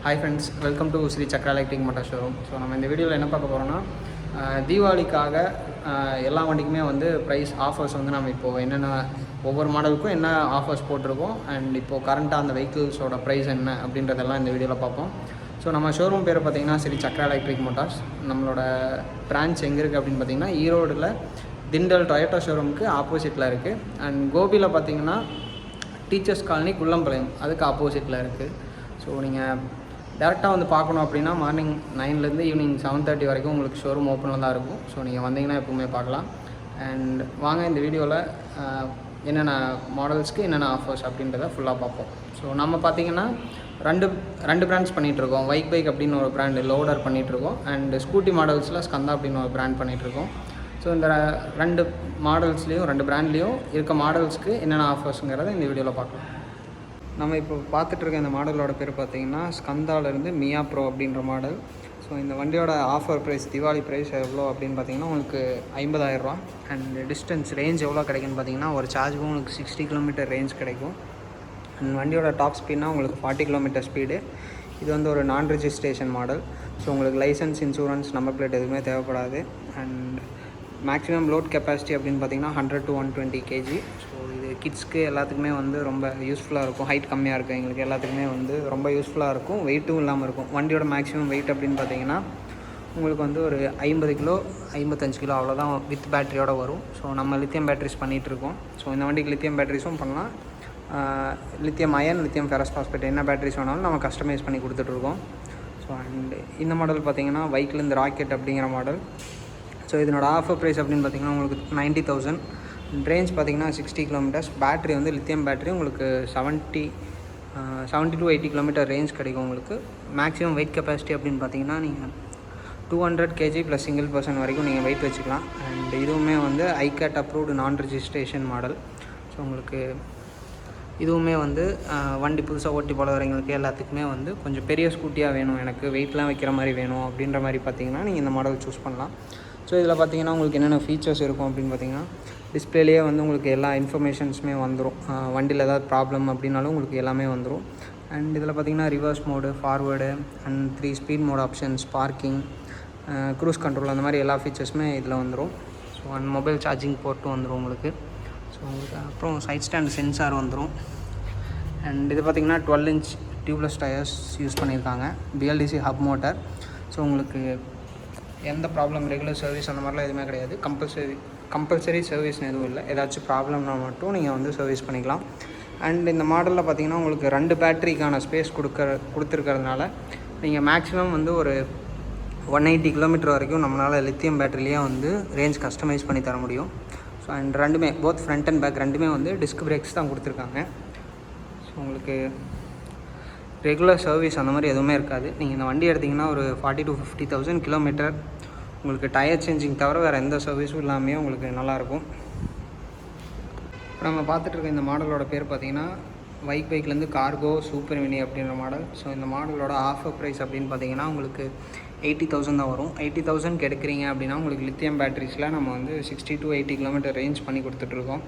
Hi friends, welcome to Shri Chakra electric motor showroom. So நம்ம இந்த வீடியோவில் என்ன பார்க்க போகிறோம்னா, தீபாவளிக்காக எல்லா வண்டிக்குமே வந்து ப்ரைஸ் ஆஃபர்ஸ் வந்து நம்ம இப்போது என்னென்ன ஒவ்வொரு மாடலுக்கும் என்ன ஆஃபர்ஸ் போட்டிருக்கோம் அண்ட் இப்போது கரண்ட்டாக அந்த வெஹிக்கிள்ஸோட ப்ரைஸ் என்ன அப்படின்றதெல்லாம் இந்த வீடியோவில் பார்ப்போம். ஸோ நம்ம ஷோரூம் பேர் பார்த்திங்கன்னா ஸ்ரீ சக்ரா எலக்ட்ரிக் மோட்டார்ஸ். நம்மளோட பிரான்ச் எங்கே இருக்குது அப்படின்னு பார்த்திங்கன்னா ஈரோடில் திண்டல் டொயோட்டா ஷோரூமுக்கு ஆப்போசிட்டில் இருக்குது. அண்ட் கோபியில் பார்த்திங்கன்னா டீச்சர்ஸ் காலனி குள்ளம்பாளையம் அதுக்கு ஆப்போசிட்டில் இருக்குது. ஸோ நீங்கள் டேரெக்டாக வந்து பார்க்கணும் அப்படின்னா மார்னிங் 9லேருந்து ஈவினிங் 7:30 வரைக்கும் உங்களுக்கு ஷோரூம் ஓப்பனில் தான் இருக்கும். ஸோ நீங்கள் வந்தீங்கன்னா எப்பவுமே பார்க்கலாம். அண்ட் வாங்க இந்த வீடியோவில் என்னென்ன மாடல்ஸ்க்கு என்னென்ன ஆஃபர்ஸ் அப்படின்றத ஃபுல்லாக பார்ப்போம். ஸோ நம்ம பார்த்திங்கன்னா ரெண்டு பிராண்ட்ஸ் பண்ணிகிட்ருக்கோம். பைக் அப்படின்னு ஒரு பிராண்டு லோடர் பண்ணிகிட்ருக்கோம். அண்ட் ஸ்கூட்டி மாடல்ஸில் ஸ்கந்தா அப்படின்னு ஒரு பிராண்ட் பண்ணிகிட்ருக்கோம். ஸோ இந்த ரெண்டு மாடல்ஸ்லேயும் ரெண்டு பிராண்ட்லேயும் இருக்க மாடல்ஸ்க்கு என்னென்ன ஆஃபர்ஸுங்கிறத இந்த வீடியோவில் பார்க்கலாம். நம்ம இப்போ பார்த்துட்ருக்க இந்த மாடலோட பேர் பார்த்திங்கன்னா ஸ்கந்தாவிலேருந்து மியா ப்ரோ அப்படின்ற மாடல். ஸோ இந்த வண்டியோட ஆஃபர் ப்ரைஸ் தீபாவளி ப்ரைஸ் எவ்வளோ அப்படின்னு பார்த்தீங்கன்னா உங்களுக்கு 50,000 ரூபா. அண்ட் டிஸ்டன்ஸ் ரேஞ்ச் எவ்வளோ கிடைக்குன்னு பார்த்தீங்கன்னா ஒரு சார்ஜுக்கும் உங்களுக்கு 60 கிலோமீட்டர் ரேஞ்ச் கிடைக்கும். அண்ட் வண்டியோட டாப் ஸ்பீட்னா உங்களுக்கு 40 கிலோமீட்டர் ஸ்பீடு. இது வந்து ஒரு நான் ரெஜிஸ்ட்ரேஷன் மாடல். ஸோ உங்களுக்கு லைசன்ஸ், இன்சூரன்ஸ், நம்பர் பிளேட் எதுவுமே தேவைப்படாது. அண்ட் மேக்ஸிமம் லோட் கெப்பாசிட்டி அப்படின்னு பார்த்தீங்கன்னா 100 to 120 kg. ஸோ இது கிட்ஸ்க்கு எல்லாத்துக்குமே வந்து ரொம்ப யூஸ்ஃபுல்லாக இருக்கும். ஹைட் கம்மியாக இருக்கும் எங்களுக்கு எல்லாத்துக்குமே வந்து ரொம்ப யூஸ்ஃபுல்லாக இருக்கும். வெயிட்டும் இல்லாமல் இருக்கும். வண்டியோட மேக்ஸிமம் வெயிட் அப்படின்னு பார்த்தீங்கன்னா உங்களுக்கு வந்து ஒரு 50 கிலோ 55 கிலோ அவ்வளோதான் வித் பேட்டரியோடு வரும். ஸோ நம்ம லித்தியம் பேட்டரிஸ் பண்ணிகிட்ருக்கோம். ஸோ இந்த வண்டிக்கு லித்தியம் பேட்டரிஸும் பண்ணலாம். Lithium ion, lithium ferrous phosphate என்ன பேட்டரிஸ் வேணாலும் நம்ம கஸ்டமைஸ் பண்ணி கொடுத்துட்ருக்கோம். ஸோ அண்ட் இந்த மாடல் பார்த்திங்கன்னா பைக்லேருந்து ராக்கெட் அப்படிங்கிற மாடல். ஸோ இதனோட ஆஃபர் ப்ரைஸ் அப்படின்னு பார்த்திங்கன்னா உங்களுக்கு 90,000. ரேஞ்ச் பார்த்திங்கன்னா 60 கிலோமீட்டர்ஸ். பேட்ரி வந்து லித்தியம் பேட்ரி உங்களுக்கு 70 to 80 கிலோமீட்டர் ரேஞ்ச் கிடைக்கும் உங்களுக்கு. மேக்ஸிமம் வெயிட் கெப்பாசிட்டி அப்படின்னு பார்த்திங்கன்னா நீங்கள் 200 kg ப்ளஸ் சிங்கிள் பர்சன் வரைக்கும் நீங்கள் வெயிட் வச்சுக்கலாம். அண்ட் இதுவுமே வந்து ICAD approved non registration model. So உங்களுக்கு இதுவுமே வந்து வண்டி புதுசாக ஓட்டி பழகிறவங்களுக்கு எல்லாத்துக்குமே வந்து கொஞ்சம் பெரிய ஸ்கூட்டியாக வேணும், எனக்கு வெயிட்லாம் வைக்கிற மாதிரி வேணும் அப்படின்ற மாதிரி பார்த்திங்கன்னா நீங்கள் இந்த மாடல் சூஸ் பண்ணலாம். ஸோ இதில் பார்த்திங்கன்னா உங்களுக்கு என்னென்ன ஃபீச்சர்ஸ் இருக்கும் அப்படின்னு பார்த்திங்கன்னா டிஸ்பிளேலேயே வந்து உங்களுக்கு எல்லா இன்ஃபர்மேஷன்ஸுமே வந்துடும். வண்டியில் ஏதாவது ப்ராப்ளம் அப்படின்னாலும் உங்களுக்கு எல்லாமே வந்துடும். அண்ட் இதில் பார்த்திங்கன்னா reverse mode, forward and 3 speed mode options, parking, cruise control அந்த மாதிரி எல்லா ஃபீச்சர்ஸுமே இதில் வந்துடும். ஸோ அண்ட் மொபைல் சார்ஜிங் போர்ட்டும் வந்துடும் உங்களுக்கு. ஸோ உங்களுக்கு அப்புறம் சைட் ஸ்டாண்ட் சென்சார் வந்துடும். அண்ட் இது பார்த்திங்கன்னா 12 inch டியூப்லெஸ் டயர்ஸ் யூஸ் பண்ணியிருக்காங்க. BLDC hub motor. ஸோ உங்களுக்கு எந்த ப்ராப்ளம், ரெகுலர் சர்வீஸ் அந்த மாதிரிலாம் எதுவுமே கிடையாது. கம்பல்சரி சர்வீஸ்னு எதுவும் இல்லை. ஏதாச்சும் ப்ராப்ளம்னா மட்டும் நீங்கள் வந்து சர்வீஸ் பண்ணிக்கலாம். அண்ட் இந்த மாடலில் பார்த்திங்கன்னா உங்களுக்கு 2 பேட்டரிக்கான ஸ்பேஸ் கொடுத்துருக்கிறதுனால நீங்கள் மேக்ஸிமம் வந்து ஒரு 180 கிலோமீட்டர் வரைக்கும் நம்மளால் லித்தியம் பேட்டரிலேயே வந்து ரேஞ்ச் கஸ்டமைஸ் பண்ணி தர முடியும். ஸோ அண்ட் ரெண்டுமே போத் ஃப்ரண்ட் அண்ட் பேக் ரெண்டுமே வந்து டிஸ்க் பிரேக்ஸ் தான் கொடுத்துருக்காங்க. ஸோ உங்களுக்கு ரெகுலர் சர்வீஸ் அந்த மாதிரி எதுவுமே இருக்காது. நீங்கள் இந்த வண்டி எடுத்திங்கன்னா ஒரு 40,000 to 50,000 கிலோமீட்டர் உங்களுக்கு டயர் சேஞ்சிங் தவிர வேறு எந்த சர்வீஸும் இல்லாமல் உங்களுக்கு நல்லாயிருக்கும். இப்போ நம்ம பார்த்துட்ருக்க இந்த மாடலோட பேர் பார்த்திங்கன்னா பைக்லேருந்து கார்கோ சூப்பர் மினி அப்படின்ற மாடல். ஸோ இந்த மாடலோட ஆஃபர் ப்ரைஸ் அப்படின்னு பார்த்திங்கன்னா உங்களுக்கு 80,000 தான் வரும். 80,000 எடுக்கிறீங்க அப்படின்னா உங்களுக்கு லித்தியம் பேட்டரிஸில் நம்ம வந்து 60 to 80 கிலோமீட்டர் ரேஞ்ச் பண்ணி கொடுத்துட்ருக்கோம்.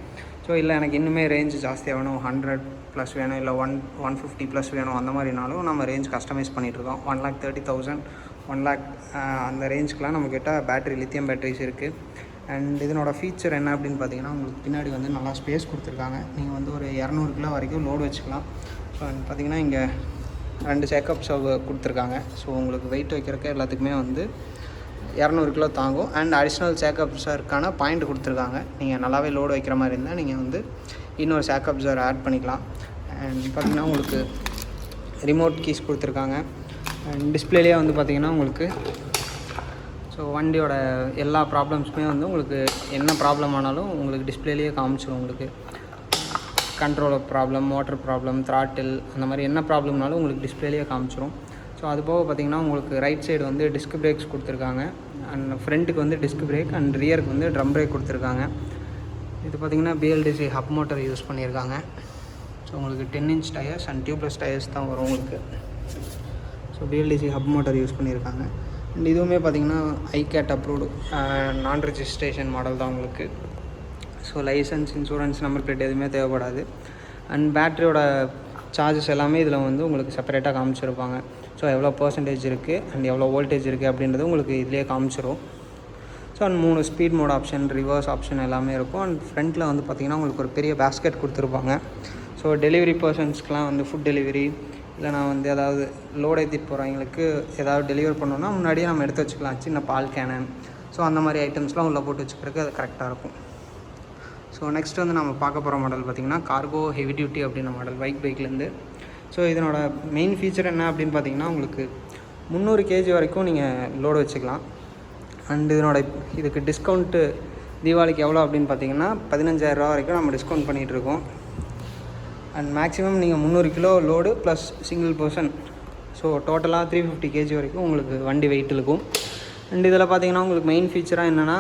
ஸோ இல்லை எனக்கு இன்னுமே ரேஞ்ச் ஜாஸ்தியாக வேணும், 100 ப்ளஸ் வேணும், இல்லை 150 ப்ளஸ் வேணும், அந்த மாதிரினாலும் நம்ம ரேஞ்ச் கஸ்டமைஸ் பண்ணிகிட்ருக்கோம். 1,30,000 1 lakh அந்த ரேஞ்சுக்கெலாம் நம்மக்கிட்ட பேட்டரி லித்தியம் பேட்டரிஸ் இருக்குது. அண்ட் இதனோட ஃபீச்சர் என்ன அப்படின்னு பார்த்தீங்கன்னா உங்களுக்கு பின்னாடி வந்து நல்லா ஸ்பேஸ் கொடுத்துருக்காங்க. நீங்கள் வந்து ஒரு 200 கிலோ வரைக்கும் லோடு வச்சுக்கலாம். ஸோ பார்த்திங்கன்னா இங்கே 2 சேக்கப் சர்வ் கொடுத்துருக்காங்க. ஸோ உங்களுக்கு வெயிட் வைக்கிறக்க எல்லாத்துக்குமே வந்து 200 கிலோ தாங்கும். அண்ட் அடிஷ்னல் சேக்கப்ஸருக்கான பாயிண்ட் கொடுத்துருக்காங்க. நீங்கள் நல்லாவே லோடு வைக்கிற மாதிரி இருந்தால் நீங்கள் வந்து இன்னொரு சேக்கப்ஸர் ஆட் பண்ணிக்கலாம். அண்ட் பார்த்திங்கன்னா உங்களுக்கு ரிமோட் கீஸ் கொடுத்துருக்காங்க. அண்ட் டிஸ்பிளேலேயே வந்து பார்த்திங்கன்னா உங்களுக்கு ஸோ வண்டியோட எல்லா ப்ராப்ளம்ஸுமே வந்து உங்களுக்கு என்ன ப்ராப்ளம் ஆனாலும் உங்களுக்கு டிஸ்பிளேலேயே காமிச்சிடும். உங்களுக்கு control problem, motor problem, throttle அந்த மாதிரி என்ன ப்ராப்ளம்னாலும் உங்களுக்கு டிஸ்பிளேலேயே காமிச்சிடும். ஸோ அது போக பார்த்திங்கன்னா உங்களுக்கு ரைட் சைடு வந்து டிஸ்க் பிரேக்ஸ் கொடுத்துருக்காங்க. அண்ட் ஃப்ரண்ட்டுக்கு வந்து டிஸ்க் பிரேக் அண்ட் ரியருக்கு வந்து ட்ரம் பிரேக் கொடுத்துருக்காங்க. இது பார்த்திங்கன்னா BLDC ஹப் மோட்டர் யூஸ் பண்ணியிருக்காங்க. ஸோ உங்களுக்கு 10 inch tyres and tubeless tyres தான் வரும் உங்களுக்கு. So BLDC hub motor use பண்ணியிருக்காங்க. அண்ட் இதுவுமே பார்த்திங்கன்னா iCAT approved non registration model தான் உங்களுக்கு. So licence, insurance, number plate எதுவுமே தேவைப்படாது. அண்ட் பேட்டரியோட சார்ஜஸ் எல்லாமே இதில் வந்து உங்களுக்கு செப்பரேட்டாக காமிச்சிருப்பாங்க. ஸோ எவ்வளோ பர்சன்டேஜ் இருக்குது அண்ட் எவ்வளோ வோல்டேஜ் இருக்குது அப்படின்றது உங்களுக்கு இதிலே காமிச்சிரும். So and 3 speed mode option, reverse option எல்லாமே இருக்கும். அண்ட் ஃப்ரண்ட்டில் வந்து பார்த்திங்கன்னா உங்களுக்கு ஒரு பெரிய பேஸ்கெட் கொடுத்துருப்பாங்க. ஸோ டெலிவரி பர்சன்ஸ்க்கெலாம் வந்து ஃபுட் டெலிவரி இல்லைனா வந்து ஏதாவது லோட் ஏற்றிட்டு போகிறவங்களுக்கு ஏதாவது டெலிவரி பண்ணோன்னா முன்னாடியே நம்ம எடுத்து வச்சுக்கலாம். சின்ன பால் கேனன், ஸோ அந்த மாதிரி ஐட்டம்ஸ்லாம் உள்ளே போட்டு வச்சுக்கிறதுக்கு அது கரெக்டாக இருக்கும். ஸோ நெக்ஸ்ட் வந்து நம்ம பார்க்க போகிற மாடல் பார்த்திங்கன்னா கார்கோ ஹெவி டியூட்டி அப்படின்ற மாடல் பைக்லேருந்து. ஸோ இதனோட மெயின் ஃபீச்சர் என்ன அப்படின்னு பார்த்திங்கன்னா உங்களுக்கு 300 kg வரைக்கும் நீங்கள் லோடு வச்சுக்கலாம். அண்ட் இதுக்கு டிஸ்கவுண்ட்டு தீபாவளிக்கு எவ்வளோ அப்படின்னு பார்த்தீங்கன்னா 15,000 வரைக்கும் நம்ம டிஸ்கவுண்ட் பண்ணிகிட்ருக்கோம். அண்ட் மேக்ஸிமம் நீங்கள் 300 kilo load plus single person, so டோட்டலாக 350 kg வரைக்கும் உங்களுக்கு வண்டி வெயிட் இருக்கும். அண்ட் இதில் பார்த்தீங்கன்னா உங்களுக்கு மெயின் ஃபீச்சராக என்னென்னா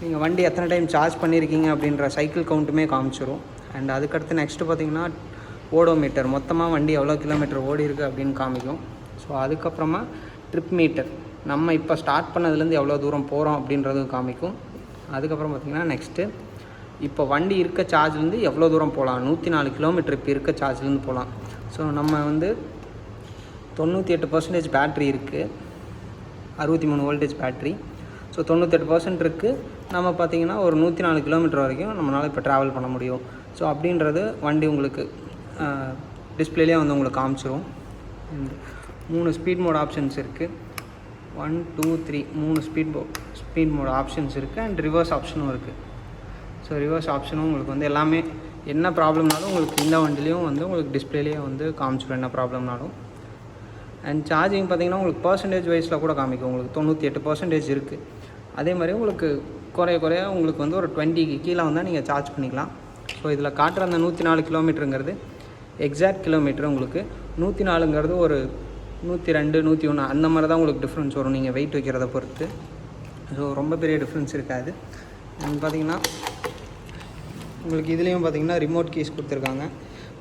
நீங்கள் வண்டி எத்தனை டைம் சார்ஜ் பண்ணியிருக்கீங்க அப்படின்ற சைக்கிள் கவுண்ட்டுமே காமிச்சிரும். அண்ட் அதுக்கடுத்து நெக்ஸ்ட்டு பார்த்தீங்கன்னா ஓடோமீட்டர், மொத்தமாக வண்டி எவ்வளோ கிலோமீட்டர் ஓடி இருக்குது அப்படின்னு காமிக்கும். ஸோ அதுக்கப்புறமா ட்ரிப் மீட்டர், நம்ம இப்போ ஸ்டார்ட் பண்ணதுலேருந்து எவ்வளோ தூரம் போகிறோம் அப்படின்றதும் காமிக்கும். அதுக்கப்புறம் பார்த்திங்கன்னா நெக்ஸ்ட்டு இப்போ வண்டி இருக்க சார்ஜ்லேருந்து எவ்வளோ தூரம் போகலாம், 104 கிலோமீட்டர் இப்போ இருக்க சார்ஜ்லேருந்து போகலாம். ஸோ நம்ம வந்து 98% பேட்ரி இருக்குது, 63 வோல்டேஜ் பேட்ரி. ஸோ 98% இருக்குது. நம்ம பார்த்திங்கன்னா ஒரு 104 கிலோமீட்டர் வரைக்கும் நம்மளால் இப்போ ட்ராவல் பண்ண முடியும். ஸோ அப்படின்றது வண்டி உங்களுக்கு டிஸ்பிளேலேயே வந்து உங்களுக்கு காமிச்சிரும். 3 ஸ்பீட் மோட் ஆப்ஷன்ஸ் இருக்குது. 1 2 3 3 ஸ்பீட் மோட் ஆப்ஷன்ஸ் இருக்குது. அண்ட் ரிவர்ஸ் ஆப்ஷனும் இருக்குது. ஸோ ரிவர்ஸ் ஆப்ஷனும் உங்களுக்கு வந்து எல்லாமே என்ன ப்ராப்ளம்னாலும் உங்களுக்கு இந்த வண்டிலையும் வந்து உங்களுக்கு டிஸ்பிளேலேயே வந்து காமிச்சிடும் என்ன ப்ராப்ளம்னாலும். அண்ட் சார்ஜிங் பார்த்திங்கன்னா உங்களுக்கு பர்சன்டேஜ் வைஸில் கூட காமிக்கும். உங்களுக்கு 98% இருக்குது. அதே மாதிரி உங்களுக்கு குறைய உங்களுக்கு வந்து ஒரு 20க்கு கீழே வந்தால் நீங்கள் சார்ஜ் பண்ணிக்கலாம். ஸோ இதில் காட்டுற அந்த 104 கிலோமீட்டருங்கிறது எக்ஸாக்ட் கிலோமீட்டர். உங்களுக்கு 104ங்கிறது ஒரு 102 101 அந்த மாதிரி தான் உங்களுக்கு டிஃப்ரென்ஸ் வரும் நீங்கள் வெயிட் வைக்கிறத பொறுத்து. ஸோ ரொம்ப பெரிய டிஃப்ரென்ஸ் இருக்காது. அண்ட் பார்த்திங்கன்னா உங்களுக்கு இதுலேயும் பார்த்திங்கன்னா ரிமோட் கீஸ் கொடுத்துருக்காங்க.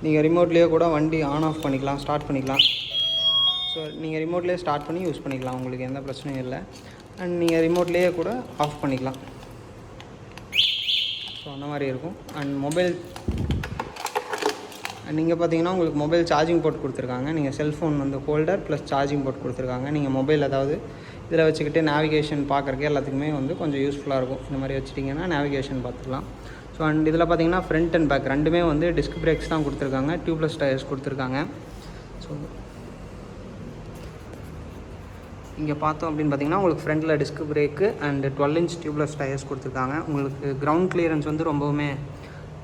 நீங்கள் ரிமோட்லேயே கூட வண்டி ஆன் ஆஃப் பண்ணிக்கலாம், ஸ்டார்ட் பண்ணிக்கலாம். ஸோ நீங்கள் ரிமோட்லேயே ஸ்டார்ட் பண்ணி யூஸ் பண்ணிக்கலாம், உங்களுக்கு எந்த பிரச்சனையும் இல்லை. அண்ட் நீங்கள் ரிமோட்லேயே கூட ஆஃப் பண்ணிக்கலாம். ஸோ அந்த மாதிரி இருக்கும். அண்ட் மொபைல் நீங்கள் பார்த்தீங்கன்னா உங்களுக்கு மொபைல் சார்ஜிங் போர்ட் கொடுத்துருக்காங்க. நீங்கள் செல்ஃபோன் வந்து ஹோல்டர் ப்ளஸ் சார்ஜிங் போர்ட் கொடுத்துருக்காங்க. நீங்கள் மொபைல் அதாவது இதில் வச்சுக்கிட்டு நேவிகேஷன் பார்க்குறக்கு எல்லாத்துக்குமே வந்து கொஞ்சம் யூஸ்ஃபுல்லாக இருக்கும். இந்த மாதிரி வச்சுட்டிங்கன்னா நேவிகேஷன் பார்த்துக்கலாம். ஸோ அண்ட் இதில் பார்த்தீங்கன்னா ஃப்ரண்ட் அண்ட் பேக் ரெண்டுமே வந்து டிஸ்க் பிரேக்ஸ் தான் கொடுத்துருக்காங்க. டியூப்லெஸ் டயர்ஸ் கொடுத்துருக்காங்க. ஸோ இங்கே பார்த்தோம் அப்படின்னு பார்த்தீங்கன்னா உங்களுக்கு ஃப்ரண்ட்டில் disc brake and 12 inch tubeless tyres கொடுத்துருக்காங்க. உங்களுக்கு கிரவுண்ட் கிளியரன்ஸ் வந்து ரொம்பவுமே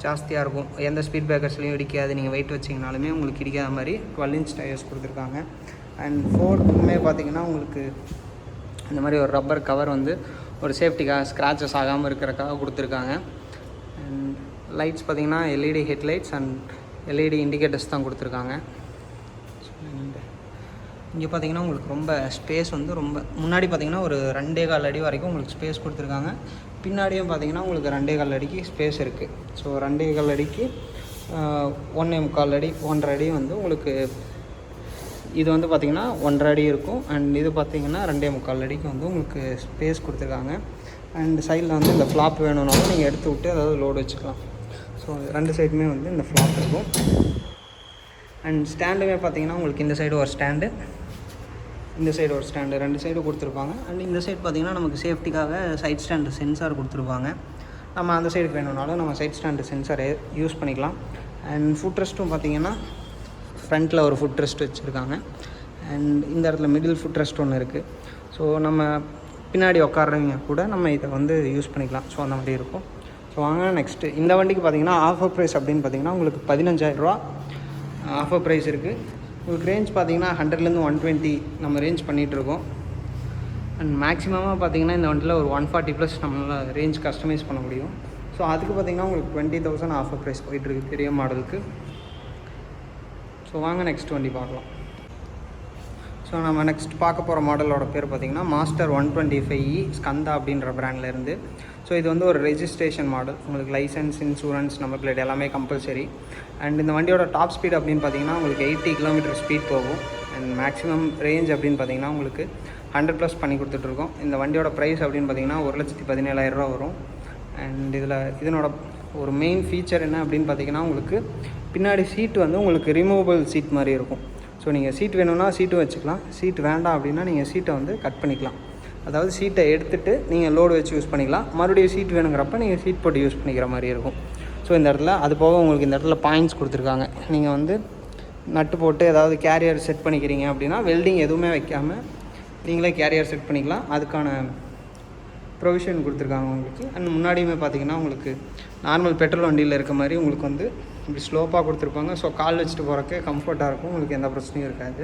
ஜாஸ்தியாக இருக்கும். எந்த ஸ்பீட் பிரேக்கர்ஸ்லையும் இடிக்காது. நீங்கள் வெயிட் வச்சிங்கனாலுமே உங்களுக்கு இடிக்காத மாதிரி 12 inch டயர்ஸ் கொடுத்துருக்காங்க. அண்ட் 4க்குமே பார்த்திங்கன்னா உங்களுக்கு இந்த மாதிரி ஒரு ரப்பர் கவர் வந்து ஒரு சேஃப்டிக்காக ஸ்க்ராச்சஸ் ஆகாமல் இருக்கிறக்காக கொடுத்துருக்காங்க. அண்ட் லைட்ஸ் பார்த்திங்கன்னா LED headlights and LED indicators தான் கொடுத்துருக்காங்க. இங்கே பார்த்தீங்கன்னா உங்களுக்கு ரொம்ப ஸ்பேஸ் வந்து ரொம்ப முன்னாடி பார்த்திங்கன்னா ஒரு 2.25 அடி வரைக்கும் உங்களுக்கு ஸ்பேஸ் கொடுத்துருக்காங்க. பின்னாடியும் பார்த்திங்கன்னா உங்களுக்கு 2.25 அடிக்கு ஸ்பேஸ் இருக்குது. ஸோ 2.25 அடிக்கு 1.25 அடி 1.5 அடி வந்து உங்களுக்கு இது வந்து பார்த்திங்கன்னா 1.5 அடி இருக்கும். அண்ட் இது பார்த்திங்கன்னா 2.25 அடிக்கு வந்து உங்களுக்கு ஸ்பேஸ் கொடுத்துருக்காங்க. அண்ட் சைடில் வந்து இந்த ஃப்ளாப் வேணும்னாலும் நீங்கள் எடுத்து விட்டு அதாவது லோடு வச்சுக்கலாம். ஸோ 2 சைடுமே வந்து இந்த ஃப்ளாப் இருக்கும். அண்ட் ஸ்டாண்டுமே பார்த்திங்கன்னா உங்களுக்கு இந்த சைடு ஒரு ஸ்டாண்டு, இந்த சைடு ஒரு ஸ்டாண்டு, 2 சைடு கொடுத்துருப்பாங்க. அண்ட் இந்த சைடு பார்த்திங்கன்னா நமக்கு சேஃப்டிக்காக சைட் ஸ்டாண்டு சென்சார் கொடுத்துருப்பாங்க. நம்ம அந்த சைடுக்கு வேணும்னாலும் நம்ம சைட் ஸ்டாண்டு சென்சாரை யூஸ் பண்ணிக்கலாம். அண்ட் ஃபுட் ரெஸ்ட்டும் பார்த்திங்கன்னா ஃப்ரண்ட்டில் ஒரு ஃபுட் ரெஸ்ட் வச்சுருக்காங்க. அண்ட் இந்த இடத்துல மிடில் ஃபுட் ரெஸ்ட் ஒன்று இருக்குது. ஸோ நம்ம பின்னாடி உட்காடுறவங்க கூட நம்ம இதை வந்து யூஸ் பண்ணிக்கலாம். ஸோ அந்த மாதிரி இருக்கும். ஸோ வாங்க நெக்ஸ்ட்டு இந்த வண்டிக்கு பார்த்திங்கன்னா ஆஃபர் ப்ரைஸ் அப்படின்னு பார்த்திங்கன்னா உங்களுக்கு 15,000 ஆஃபர் ப்ரைஸ் இருக்குது. உங்களுக்கு ரேஞ்ச் பார்த்திங்கன்னா 100லேருந்து 120 நம்ம ரேஞ்ச் பண்ணிகிட்ருக்கோம். அண்ட் மேக்ஸிமமாக பார்த்திங்கன்னா இந்த வண்டியில் ஒரு 140+ நம்மளால் ரேஞ்ச் கஸ்டமைஸ் பண்ண முடியும். ஸோ அதுக்கு பார்த்திங்கன்னா உங்களுக்கு 20,000 ஆஃபர் ப்ரைஸ் போயிட்டுருக்கு பெரிய மாடலுக்கு. ஸோ வாங்க நெக்ஸ்ட் வண்டி பார்க்கலாம். ஸோ நம்ம நெக்ஸ்ட் பார்க்க போகிற மாடலோட பேர் பார்த்திங்கன்னா மாஸ்டர் 125E ஸ்கந்தா அப்படின்ற பிராண்ட்லேருந்து. ஸோ இது வந்து ஒரு ரெஜிஸ்ட்ரேஷன் மாடல். உங்களுக்கு லைசன்ஸ், இன்சூரன்ஸ், நம்பர் பிளேட் எல்லாமே கம்பல்சரி. அண்ட் இந்த வண்டியோட டாப் ஸ்பீட் அப்படின்னு பார்த்தீங்கன்னா உங்களுக்கு 80 கிலோமீட்டர் ஸ்பீட் போகும். அண்ட் மேக்ஸிமம் ரேஞ்ச் அப்படின்னு பார்த்தீங்கன்னா உங்களுக்கு 100+ பண்ணி கொடுத்துட்ருக்கோம். இந்த வண்டியோட ப்ரைஸ் அப்படின்னு பார்த்தீங்கன்னா 1,17,000 வரும். அண்ட் இதனோட ஒரு மெயின் ஃபீச்சர் என்ன அப்படின்னு பார்த்தீங்கன்னா உங்களுக்கு பின்னாடி சீட் வந்து உங்களுக்கு ரிமூவபிள் சீட் மாதிரி இருக்கும். ஸோ நீங்கள் சீட் வேணும்னா சீட்டும் வச்சுக்கலாம், சீட் வேண்டாம் அப்படின்னா நீங்கள் சீட்டை வந்து கட் பண்ணிக்கலாம். அதாவது சீட்டை எடுத்துகிட்டு நீங்கள் லோடு வச்சு யூஸ் பண்ணிக்கலாம், மறுபடியும் சீட் வேணுங்கிறப்ப நீங்கள் சீட் போட்டு யூஸ் பண்ணிக்கிற மாதிரி இருக்கும். ஸோ இந்த இடத்துல அது போக உங்களுக்கு இந்த இடத்துல பாயிண்ட்ஸ் கொடுத்துருக்காங்க. நீங்கள் வந்து நட்டு போட்டு ஏதாவது கேரியர் செட் பண்ணிக்கிறீங்க அப்படின்னா வெல்டிங் எதுவுமே வைக்காமல் நீங்களே கேரியர் செட் பண்ணிக்கலாம். அதுக்கான ப்ரொவிஷன் கொடுத்துருக்காங்க உங்களுக்கு. அண்ட் முன்னாடியுமே பார்த்தீங்கன்னா உங்களுக்கு நார்மல் பெட்ரோல் வண்டியில் இருக்க மாதிரி உங்களுக்கு வந்து இப்படி ஸ்லோப்பாக கொடுத்துருப்பாங்க. ஸோ கால் வச்சுட்டு போகிறக்கே கம்ஃபர்ட்டாக இருக்கும், உங்களுக்கு எந்த பிரச்சனையும் இருக்காது.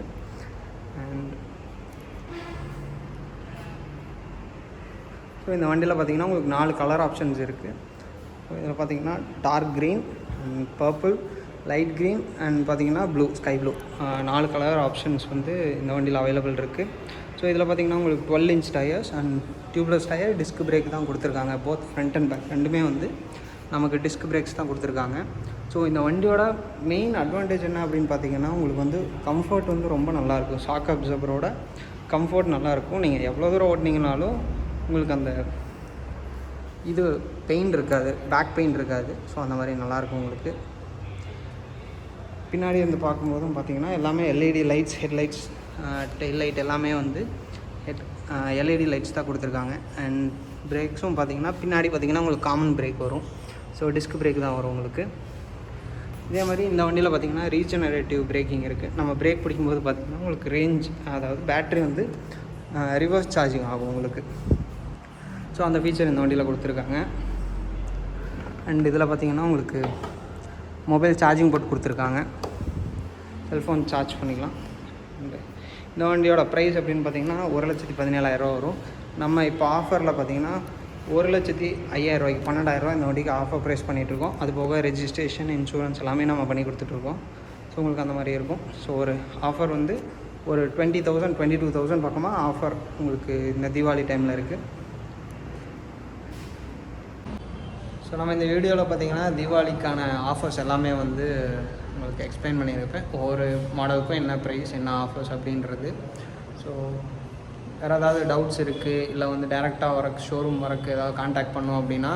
அண்ட் ஸோ இந்த வண்டியில் பார்த்தீங்கன்னா உங்களுக்கு 4 கலர் ஆப்ஷன்ஸ் இருக்குது. ஸோ இதில் பார்த்தீங்கன்னா dark green and purple, light green and பார்த்தீங்கன்னா blue, sky blue, 4 colour options வந்து இந்த வண்டியில் அவைலபிள் இருக்குது. ஸோ இதில் பார்த்தீங்கன்னா உங்களுக்கு 12 inch tyres and tubeless tyre, disc brake தான் கொடுத்துருக்காங்க. போத் ஃப்ரண்ட் அண்ட் பேக் ரெண்டுமே வந்து நமக்கு டிஸ்க் பிரேக்ஸ் தான் கொடுத்துருக்காங்க. ஸோ இந்த வண்டியோட மெயின் அட்வான்டேஜ் என்ன அப்படின்னு பார்த்தீங்கன்னா உங்களுக்கு வந்து கம்ஃபர்ட் வந்து ரொம்ப நல்லாயிருக்கும். ஷாக் அப்சர்வரோட கம்ஃபர்ட் நல்லாயிருக்கும். நீங்கள் எவ்வளோ தூரம் ஓட்டினீங்கனாலும் உங்களுக்கு அந்த இது பெயின் இருக்காது, பேக் பெயின் இருக்காது. ஸோ அந்த மாதிரி நல்லாயிருக்கும் உங்களுக்கு. பின்னாடி வந்து பார்க்கும்போதும் பார்த்தீங்கன்னா எல்லாமே LED lights, headlights, tail light எல்லாமே வந்து எல்இடி லைட்ஸ் தான் கொடுத்துருக்காங்க. அண்ட் பிரேக்ஸும் பார்த்தீங்கன்னா பின்னாடி பார்த்தீங்கன்னா உங்களுக்கு காமன் பிரேக் வரும். ஸோ டிஸ்க் பிரேக் தான் வரும் உங்களுக்கு. இதே மாதிரி இந்த வண்டியில் பார்த்தீங்கன்னா ரீஜெனரேட்டிவ் பிரேக்கிங் இருக்குது. நம்ம பிரேக் பிடிக்கும்போது பார்த்திங்கன்னா உங்களுக்கு ரேஞ்ச், அதாவது பேட்ரி வந்து ரிவர்ஸ் சார்ஜிங் ஆகும் உங்களுக்கு. ஸோ அந்த ஃபீச்சர் இந்த வண்டியில் கொடுத்துருக்காங்க. அண்ட் இதில் பார்த்திங்கன்னா உங்களுக்கு மொபைல் சார்ஜிங் போட்டு கொடுத்துருக்காங்க, செல்ஃபோன் சார்ஜ் பண்ணிக்கலாம். இந்த வண்டியோட ப்ரைஸ் அப்படின்னு பார்த்திங்கன்னா 1,17,000 வரும். நம்ம இப்போ ஆஃபரில் பார்த்திங்கன்னா 1,05,000 12,000 இந்த வண்டிக்கு ஆஃபர் ப்ரைஸ் பண்ணிகிட்ருக்கோம். அது போக ரெஜிஸ்ட்ரேஷன், இன்சூரன்ஸ் எல்லாமே நம்ம பண்ணி கொடுத்துட்ருக்கோம். ஸோ உங்களுக்கு அந்த மாதிரி இருக்கும். ஸோ ஒரு ஆஃபர் வந்து ஒரு 20,000 22,000 பக்கமாக ஆஃபர் உங்களுக்கு இந்த தீபாவளி டைமில் இருக்குது. ஸோ நம்ம இந்த வீடியோவில் பார்த்திங்கன்னா தீபாவளிக்கான ஆஃபர்ஸ் எல்லாமே வந்து உங்களுக்கு எக்ஸ்பிளைன் பண்ணியிருப்பேன். ஒவ்வொரு மாடலுக்கும் என்ன ப்ரைஸ், என்ன ஆஃபர்ஸ் அப்படின்றது. ஸோ வேறு ஏதாவது டவுட்ஸ் இருக்குது, இல்லை வந்து டேரெக்டாக வரக்கு ஷோரூம் வரக்கு ஏதாவது காண்டாக்ட் பண்ணோம் அப்படின்னா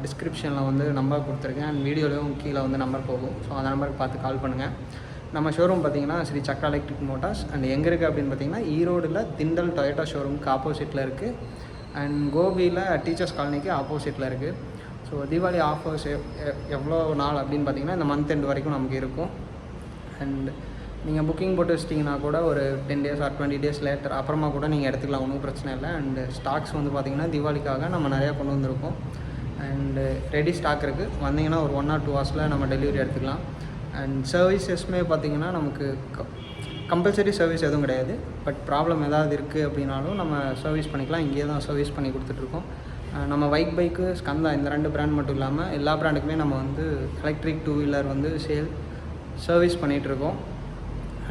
டிஸ்கிரிப்ஷனில் வந்து நம்பர் கொடுத்துருக்கேன். அண்ட் வீடியோலையும் கீழே வந்து நம்பர் போகும். ஸோ அந்த நம்பருக்கு பார்த்து கால் பண்ணுங்கள். நம்ம ஷோரூம் பார்த்திங்கன்னா Shri Chakra electric motors. And எங்கே இருக்குது அப்படின்னு பார்த்திங்கன்னா ஈரோடில் திண்டல் டொயோட்டா ஷோரூமுக்கு ஆப்போசிட்டில் இருக்குது. அண்ட் கோபியில் டீச்சர்ஸ் காலனிக்கு ஆப்போசிட்டில் இருக்குது. ஸோ தீபாவளி ஆஃபர்ஸ் எவ்வளோ நாள் அப்படின்னு பார்த்திங்கன்னா இந்த மந்த் எண்ட் வரைக்கும் நமக்கு இருக்கும். அண்ட் நீங்கள் புக்கிங் போட்டு வச்சிட்டிங்கன்னா கூட ஒரு 10 days ஆர் 20 days லேட்டர் அப்புறமா கூட நீங்கள் எடுத்துக்கலாம், ஒன்றும் பிரச்சனை இல்லை. அண்டு ஸ்டாக்ஸ் வந்து பார்த்திங்கன்னா தீபாவளிக்காக நம்ம நிறையா கொண்டு வந்திருக்கோம். அண்டு ரெடி ஸ்டாக் இருக்குது, வந்தீங்கன்னா ஒரு 1 or 2 hours நம்ம டெலிவரி எடுத்துக்கலாம். அண்ட் சர்வீசஸ்மே பார்த்திங்கன்னா நமக்கு கம்பல்சரி சர்வீஸ் எதுவும் கிடையாது. பட் ப்ராப்ளம் ஏதாவது இருக்குது அப்படின்னாலும் நம்ம சர்வீஸ் பண்ணிக்கலாம். இங்கேயே தான் சர்வீஸ் பண்ணி கொடுத்துட்ருக்கோம். நம்ம பைக்கு, ஸ்கந்தா இந்த 2 பிராண்ட் மட்டும் இல்லாமல் எல்லா பிராண்டுக்குமே நம்ம வந்து எலக்ட்ரிக் 2 வீலர் வந்து சர்வீஸ் பண்ணிகிட்ருக்கோம்.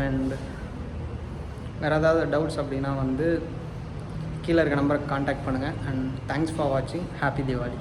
அண்ட் வேறு ஏதாவது டவுட்ஸ் அப்படின்னா வந்து கீழே இருக்க நம்பருக்கு காண்டாக்ட் பண்ணுங்கள். அண்ட் தேங்க்ஸ் ஃபார் வாட்சிங். ஹாப்பி தீபாவளி.